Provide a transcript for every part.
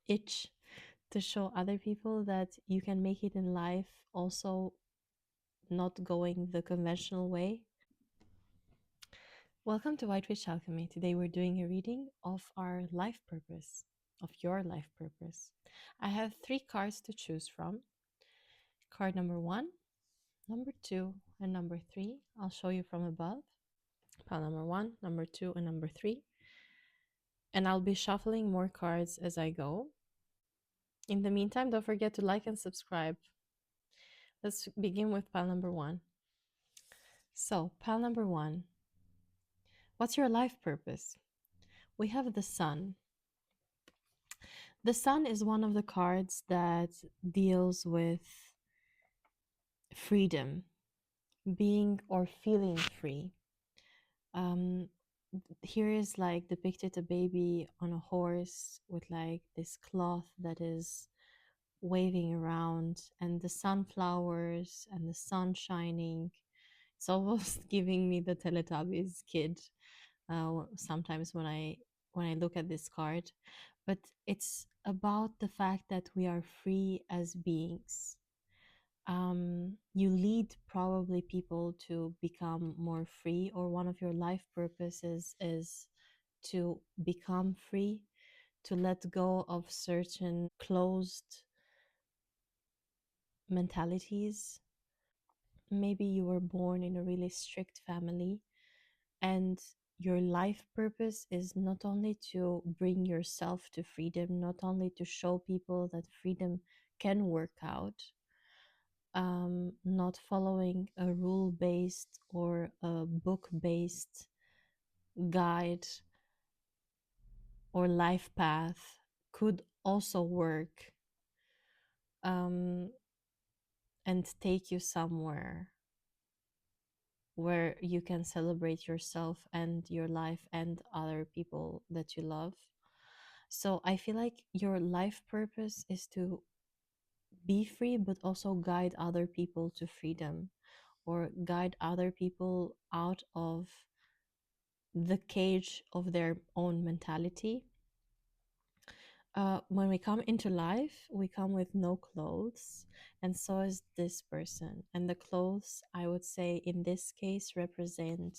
itch to show other people that you can make it in life, also not going the conventional way. Welcome to White Witch Alchemy. Today we're doing a reading of our life purpose, of your life purpose. I have 3 cards to choose from. Card number 1, number 2, and number 3. I'll show you from above. Pile number 1, number 2, and number 3. And I'll be shuffling more cards as I go. In the meantime, don't forget to like and subscribe. Let's begin with pile number 1. So, pile number 1. What's your life purpose? We have the Sun. The Sun is one of the cards that deals with freedom, being or feeling free. Um, Here is like depicted a baby on a horse with like this cloth that is waving around, and the sunflowers and the sun shining. It's almost giving me the Teletubbies kid sometimes when I look at this card. But it's about the fact that we are free as beings. You lead probably people to become more free, or one of your life purposes is to become free, to let go of certain closed mentalities. Maybe you were born in a really strict family, and your life purpose is not only to bring yourself to freedom, not only to show people that freedom can work out, not following a rule based or a book based guide or life path could also work, um, and take you somewhere where you can celebrate yourself and your life and other people that you love. So I feel like your life purpose is to be free, but also guide other people to freedom, or guide other people out of the cage of their own mentality. When we come into life, we come with no clothes, and so is this person. And the clothes, I would say, in this case, represent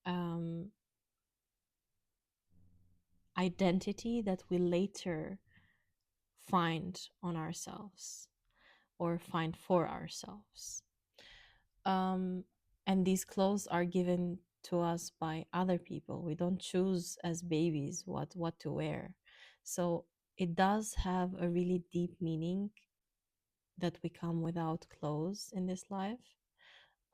um, identity that we later find on ourselves or find for ourselves. And these clothes are given to us by other people. We don't choose as babies what to wear. So it does have a really deep meaning that we come without clothes in this life.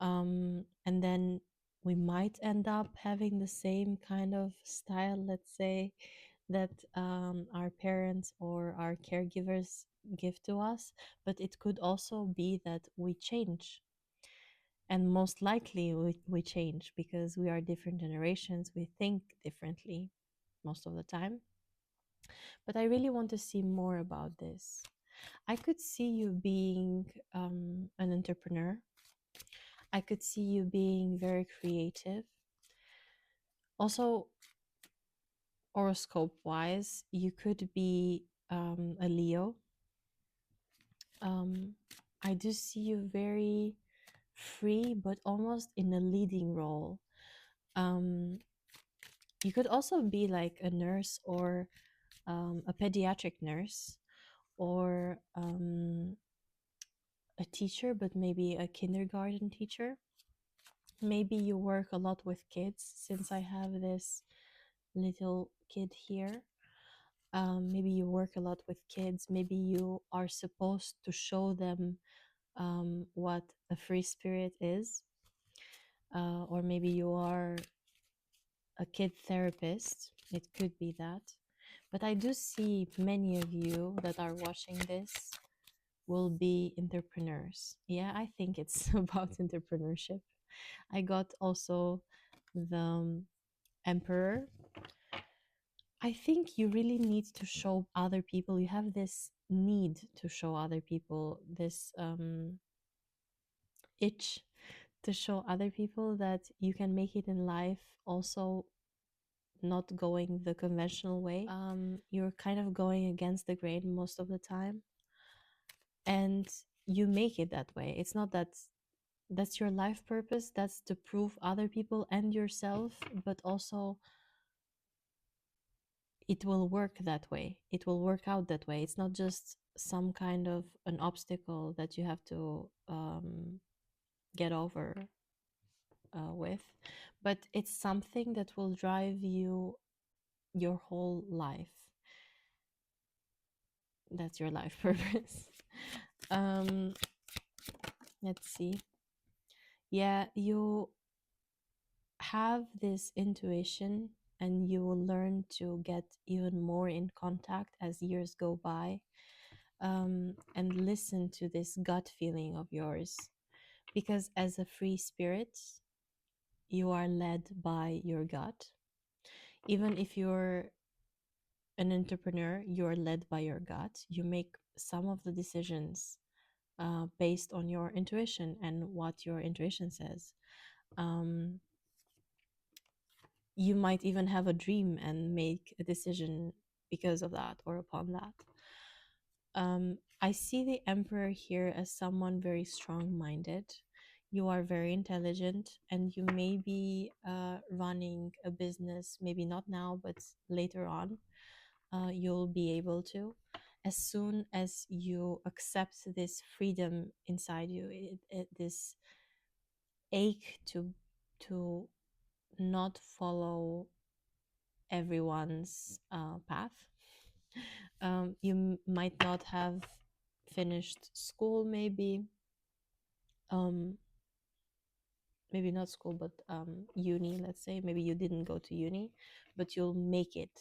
And then we might end up having the same kind of style, let's say, that our parents or our caregivers give to us. But it could also be that we change. And most likely we change because we are different generations. We think differently most of the time. But I really want to see more about this. I could see you being an entrepreneur. I could see you being very creative. Also, horoscope wise, you could be a Leo. I do see you very free, but almost in a leading role. You could also be like a nurse, or a pediatric nurse, or a teacher, but maybe a kindergarten teacher. Maybe you work a lot with kids, since I have this little kid here. Maybe you work a lot with kids. Maybe you are supposed to show them what a free spirit is. Or maybe you are a kid therapist. It could be that. But I do see many of you that are watching this will be entrepreneurs. Yeah, I think it's about entrepreneurship. I got also the Emperor. I think you really need to show other people. You have this need to show other people, this itch to show other people that you can make it in life, also not going the conventional way. You're kind of going against the grain most of the time, and you make it that way. It's not that that's your life purpose, that's to prove other people and yourself, but also it will work that way. It will work out that way. It's not just some kind of an obstacle that you have to get over with, but it's something that will drive you your whole life. That's your life purpose. um, let's see. Yeah, you have this intuition and you will learn to get even more in contact as years go by, and listen to this gut feeling of yours. Because as a free spirit, you are led by your gut. Even if you're an entrepreneur, you're led by your gut. You make some of the decisions based on your intuition and what your intuition says. Um, you might even have a dream and make a decision because of that or upon that. I see the emperor here as someone very strong minded. You are very intelligent and you may be running a business, maybe not now, but later on. You'll be able to. As soon as you accept this freedom inside you, this ache to not follow everyone's path. You might not have finished school, maybe, um, maybe not school, but uni. Let's say maybe you didn't go to uni, but you'll make it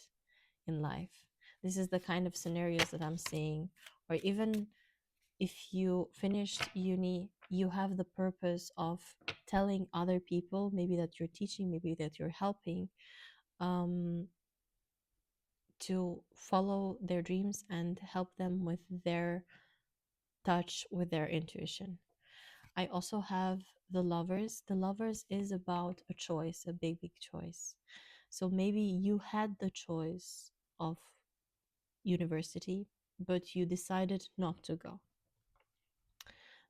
in life. This is the kind of scenarios that I'm seeing. Or even if you finished uni, you have the purpose of telling other people, maybe that you're teaching, maybe that you're helping, um, to follow their dreams and help them with their touch with their intuition. I also have the lovers. The lovers is about a choice, a big, big choice. So maybe you had the choice of university, but you decided not to go.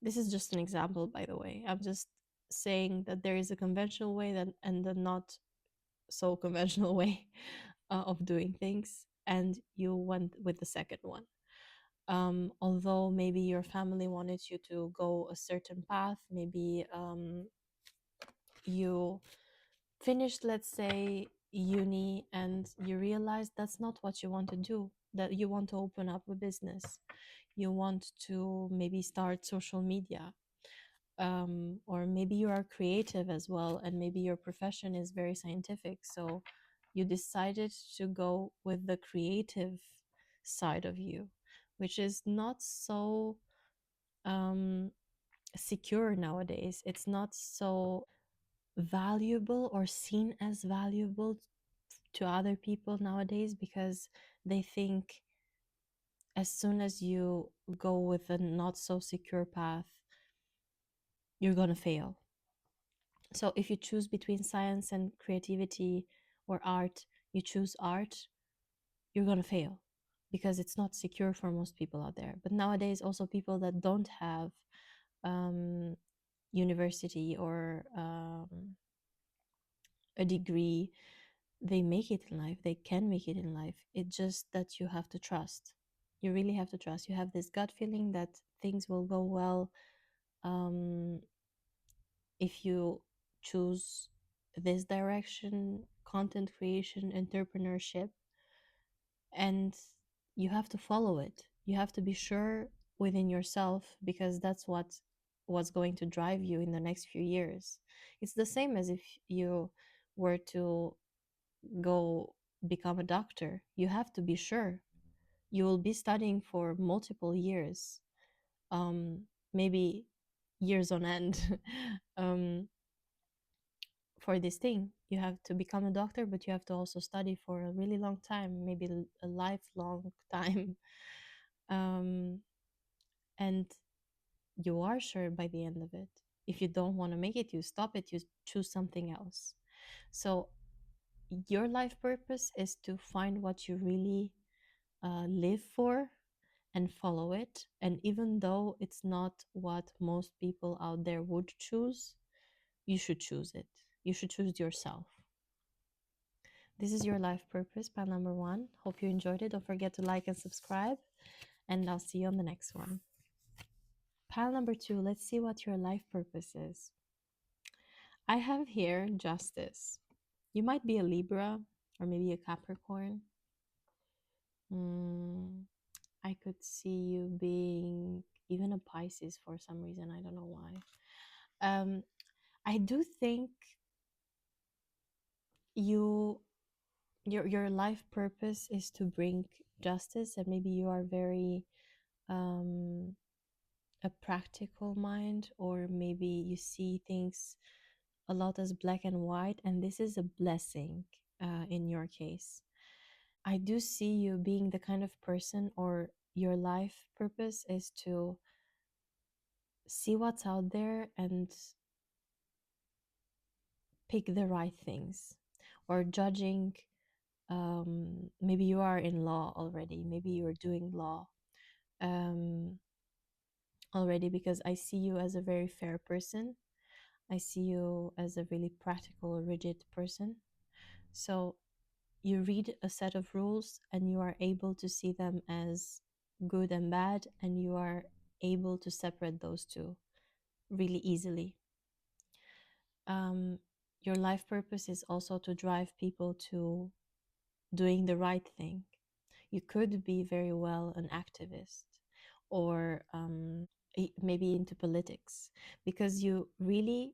This is just an example, by the way. I'm just saying that there is a conventional way that, and a not so conventional way of doing things, and you went with the second one. Although maybe your family wanted you to go a certain path, maybe you finished, let's say, uni, and you realized that's not what you want to do, that you want to open up a business, you want to maybe start social media, or maybe you are creative as well, and maybe your profession is very scientific, so you decided to go with the creative side of you, which is not so um, secure nowadays. It's not so valuable or seen as valuable to other people nowadays, because they think as soon as you go with a not so secure path, you're going to fail. So if you choose between science and creativity or art, you choose art, you're going to fail because it's not secure for most people out there. But nowadays, also people that don't have um, university or a degree, they make it in life. They can make it in life. It's just that you have to trust. You really have to trust. You have this gut feeling that things will go well um, if you choose this direction, content creation, entrepreneurship, and you have to follow it. You have to be sure within yourself, because that's what's going to drive you in the next few years. It's the same as if you were to go become a doctor. You have to be sure. You will be studying for multiple years, um, maybe years on end. um, for this thing, you have to become a doctor, but you have to also study for a really long time, maybe a lifelong time. um, and you are sure by the end of it. If you don't want to make it, you stop it, you choose something else. So your life purpose is to find what you really live for and follow it. And even though it's not what most people out there would choose, you should choose it. You should choose yourself. This is your life purpose, pile number one. Hope you enjoyed it. Don't forget to like and subscribe, and I'll see you on the next one. Pile number two, let's see what your life purpose is. I have here justice. You might be a Libra or maybe a Capricorn. Mm, I could see you being even a Pisces for some reason. I don't know why. Um, I do think you your life purpose is to bring justice, and maybe you are very um a practical mind, or maybe you see things a lot as black and white, and this is a blessing in your case. I do see you being the kind of person, or your life purpose is to see what's out there and pick the right things, or judging. Maybe you are in law already, maybe you're doing law um, already, because I see you as a very fair person. I see you as a really practical, rigid person. So you read a set of rules and you are able to see them as good and bad, and you are able to separate those two really easily. Um, your life purpose is also to drive people to doing the right thing. You could be very well an activist, or maybe into politics, because you really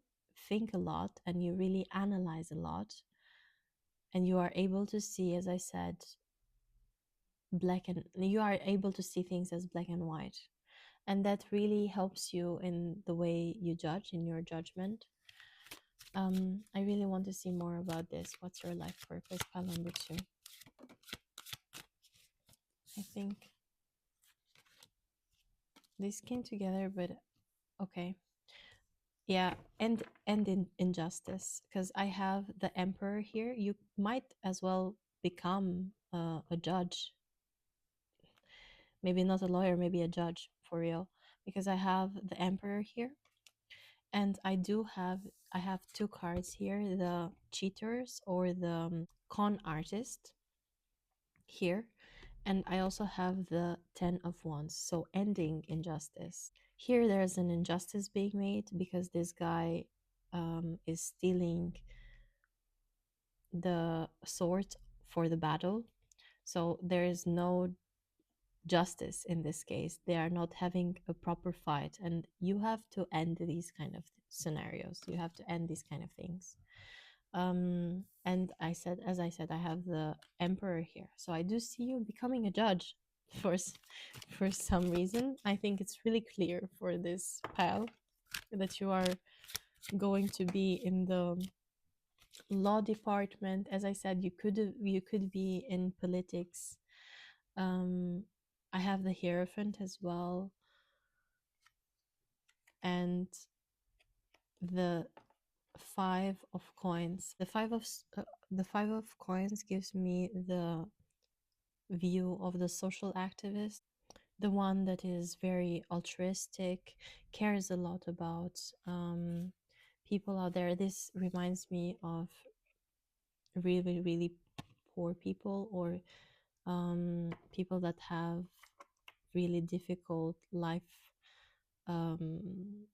think a lot and you really analyze a lot, and you are able to see, as I said, you are able to see things as black and white, and that really helps you in the way you judge, in your judgment. I really want to see more about this. What's your life purpose, pile number two? I think this came together, but okay. Yeah, and in injustice, because I have the emperor here. You might as well become a judge, maybe not a lawyer, maybe a judge for real, because I have the emperor here, and I have two cards here: the cheaters, or the con artist here, and I also have the 10 of wands, so ending injustice. Here there's an injustice being made because this guy is stealing the sword for the battle. So there is no justice in this case. They are not having a proper fight, and you have to end these kind of scenarios. You have to end these kind of things. And as I said, I have the emperor here, so I do see you becoming a judge for for some reason. I think it's really clear for this pile that you are going to be in the law department. As I said, you could be in politics. um I have the hierophant as well, and the 5 of coins. The 5 of coins gives me the view of the social activist, the one that is very altruistic, cares a lot about people out there. This reminds me of really, really poor people, or people that have really difficult life um,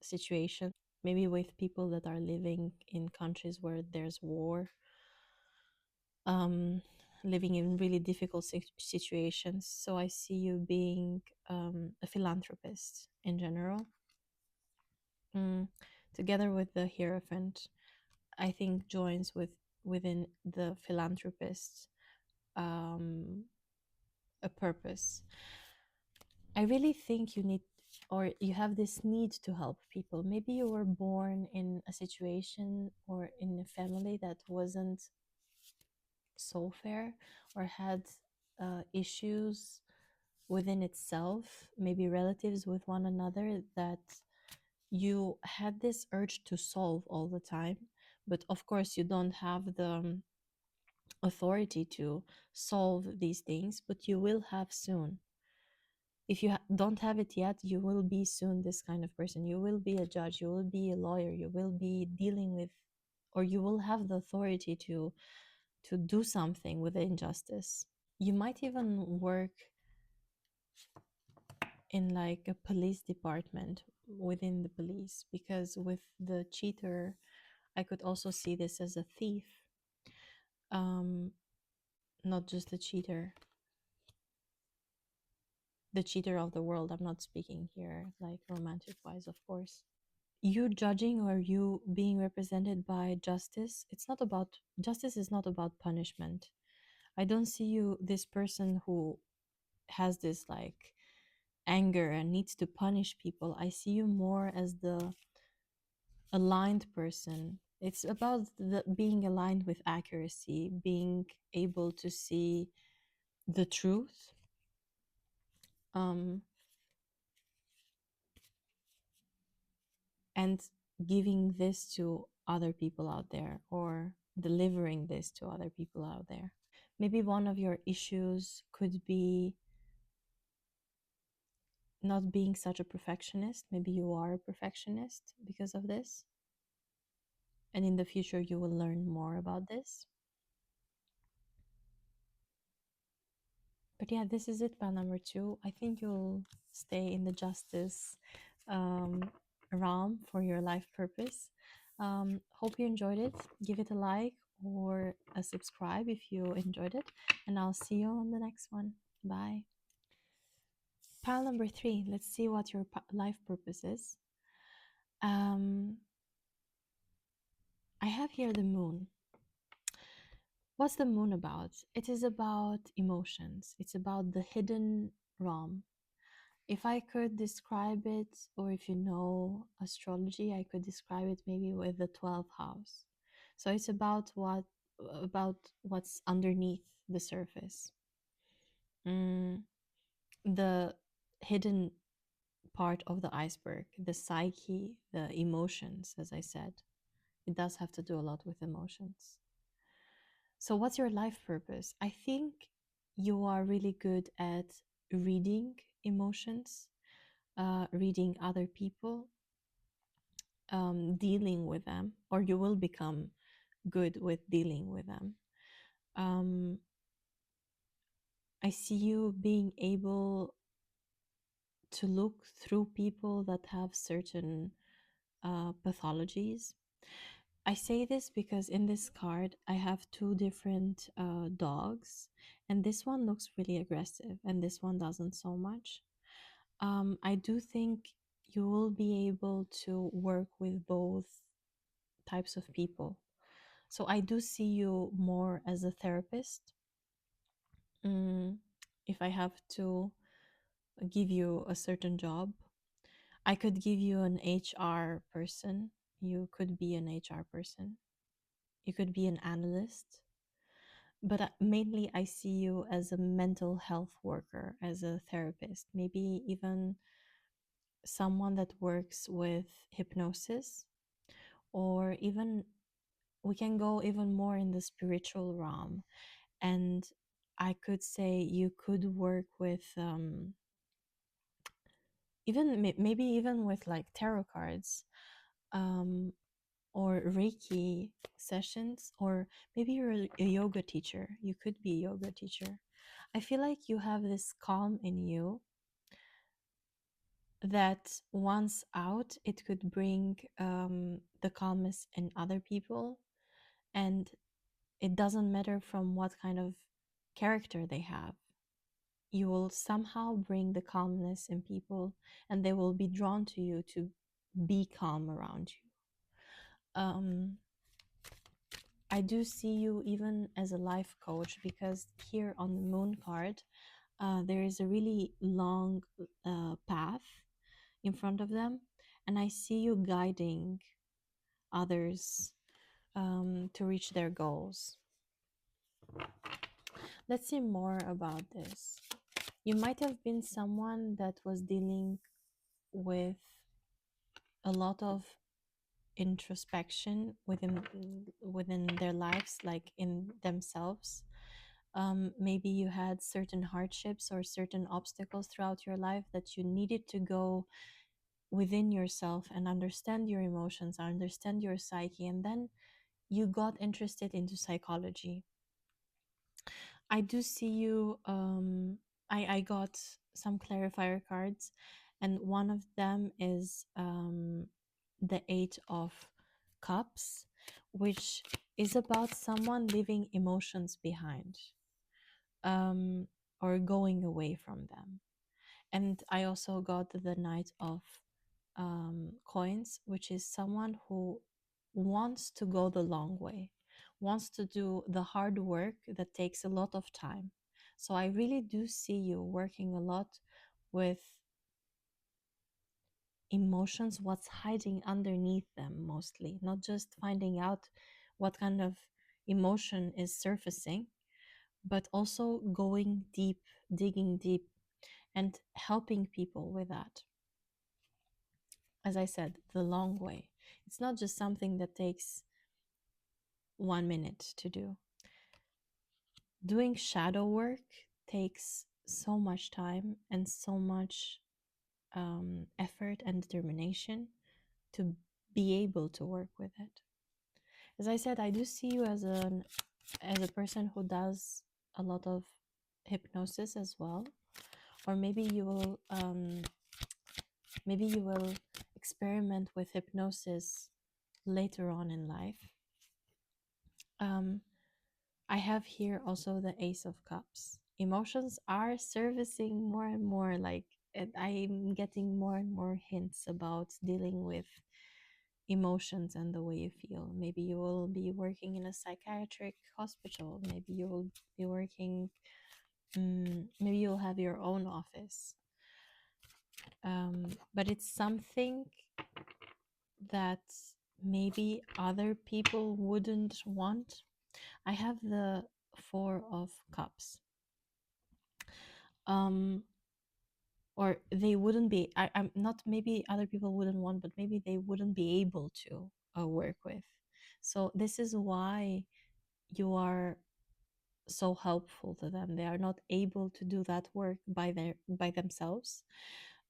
situations, maybe with people that are living in countries where there's war, um, living in really difficult situations. So I see you being a philanthropist in general. Mm, Together with the hierophant, I think joins within the philanthropist um, a purpose. I really think you need, or you have this need to help people. Maybe you were born in a situation or in a family that wasn't so fair, or had issues within itself, maybe relatives with one another, that you had this urge to solve all the time. But of course, you don't have authority to solve these things, but you will have soon. If you don't have it yet, you will be soon this kind of person. You will be a judge, you will be a lawyer, you will be dealing with, or you will have the authority to do something with the injustice. You might even work in like a police department within the police, because with the cheater, I could also see this as a thief. um Not just the cheater of the world. I'm not speaking here like romantic wise, of course. You judging or you being represented by justice, it's not about, justice is not about punishment. I don't see you this person who has this like anger and needs to punish people. I see you more as the aligned person. It's about the being aligned with accuracy, being able to see the truth, um, and giving this to other people out there, or delivering this to other people out there. Maybe one of your issues could be not being such a perfectionist. Maybe you are a perfectionist because of this. And in the future, you will learn more about this. But yeah, this is it, pal number two. I think you'll stay in the justice um, realm for your life purpose. Hope you enjoyed it. Give it a like or a subscribe if you enjoyed it. And I'll see you on the next one. Bye. Pile number three. Let's see what your life purpose is. Um, I have here the moon. What's the moon about? It is about emotions. It's about the hidden realm. If I could describe it, or if you know astrology, I could describe it maybe with the 12th house. So it's about what's underneath the surface. The hidden part of the iceberg, the psyche, the emotions, as I said. It does have to do a lot with emotions. So, what's your life purpose? I think you are really good at reading emotions, reading other people, dealing with them, or you will become good with dealing with them. Um, I see you being able to look through people that have certain pathologies. I say this because in this card, I have two different dogs, and this one looks really aggressive, and this one doesn't so much. I do think you will be able to work with both types of people. So I do see you more as a therapist. Mm, if I have to give you a certain job, I could give you an HR person. You could be an HR person. You could be an analyst. But mainly, I see you as a mental health worker, as a therapist, maybe even someone that works with hypnosis, or even we can go even more in the spiritual realm. And I could say you could work with even maybe even with like tarot cards, um, or Reiki sessions, or maybe you're a yoga teacher. You could be a yoga teacher. I feel like you have this calm in you that once out, it could bring the calmness in other people. And it doesn't matter from what kind of character they have. You will somehow bring the calmness in people, and they will be drawn to you to be calm around you. I do see you even as a life coach, because here on the moon card, there is a really long path in front of them, and I see you guiding others to reach their goals. Let's see more about this. You might have been someone that was dealing with a lot of introspection within their lives, like in themselves. Maybe you had certain hardships or certain obstacles throughout your life that you needed to go within yourself and understand your emotions, understand your psyche, and then you got interested into psychology. I do see you. I got some clarifier cards, and one of them is the Eight of Cups, which is about someone leaving emotions behind, um, or going away from them. And I also got the Knight of Coins, which is someone who wants to go the long way, wants to do the hard work that takes a lot of time. So I really do see you working a lot with emotions, what's hiding underneath them, mostly, not just finding out what kind of emotion is surfacing, but also going deep, digging deep, and helping people with that. As I said, the long way. It's not just something that takes 1 minute to do. Doing shadow work takes so much time and so much effort and determination to be able to work with it. As I said, I do see you as a person who does a lot of hypnosis as well, or maybe you will experiment with hypnosis later on in life. I have here also the Ace of Cups. Emotions are servicing more and more, like I'm getting more and more hints about dealing with emotions and the way you feel. Maybe you will be working in a psychiatric hospital. Maybe you will be working, maybe you'll have your own office. But it's something that maybe other people wouldn't want. I have the Four of Cups. Um, or they wouldn't be, I'm not, maybe other people wouldn't want, but maybe they wouldn't be able to work with. So this is why you are so helpful to them. They are not able to do that work by themselves,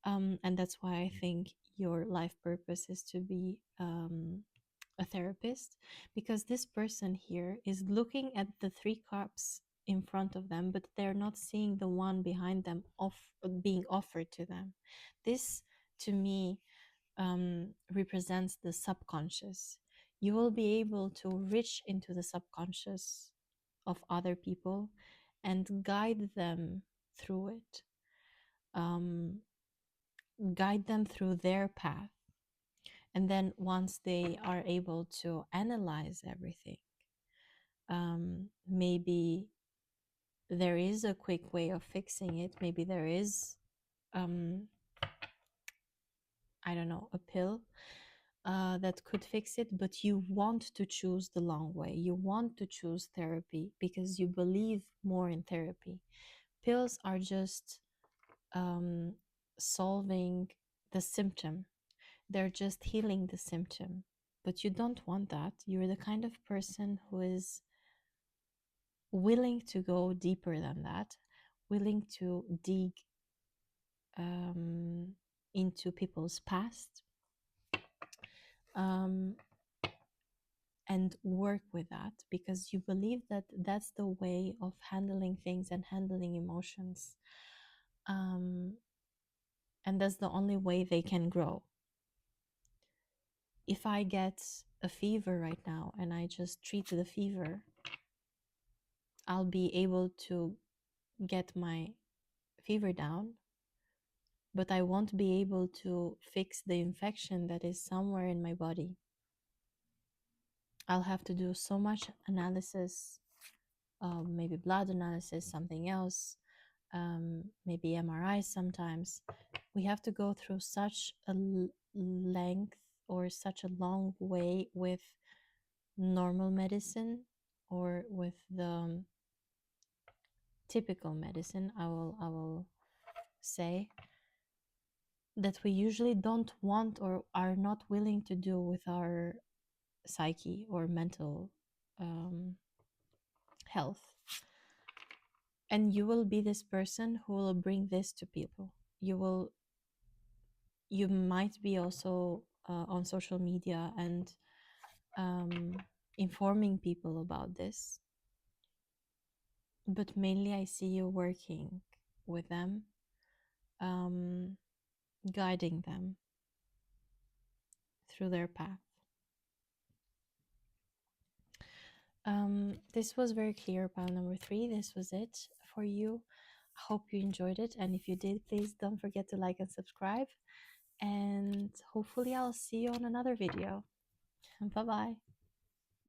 and that's why I think your life purpose is to be a therapist, because this person here is looking at the three cups in front of them, but they're not seeing the one behind them being offered to them. This, to me, represents the subconscious. You will be able to reach into the subconscious of other people and guide them through it, um, guide them through their path. And then once they are able to analyze everything, maybe there is a quick way of fixing it. Maybe there is, um, I don't know, a pill that could fix it, but you want to choose the long way. You want to choose therapy because you believe more in therapy. Pills are just um, solving the symptom, they're just healing the symptom. But you don't want that. You're the kind of person who is willing to go deeper than that, willing to dig um, into people's past, um, and work with that because you believe that that's the way of handling things and handling emotions. Um, and that's the only way they can grow. If I get a fever right now and I just treat the fever, I'll be able to get my fever down, but I won't be able to fix the infection that is somewhere in my body. I'll have to do so much analysis, maybe blood analysis, something else, maybe MRI sometimes. We have to go through such a length or such a long way with normal medicine or with the typical medicine, I will say, that we usually don't want or are not willing to do with our psyche or mental um, health. And you will be this person who will bring this to people. You might be also on social media and um, informing people about this, but mainly I see you working with them, um, guiding them through their path. This was very clear, pile number 3. This was it for you. I hope you enjoyed it. And if you did, please don't forget to like and subscribe. And hopefully I'll see you on another video. Bye bye.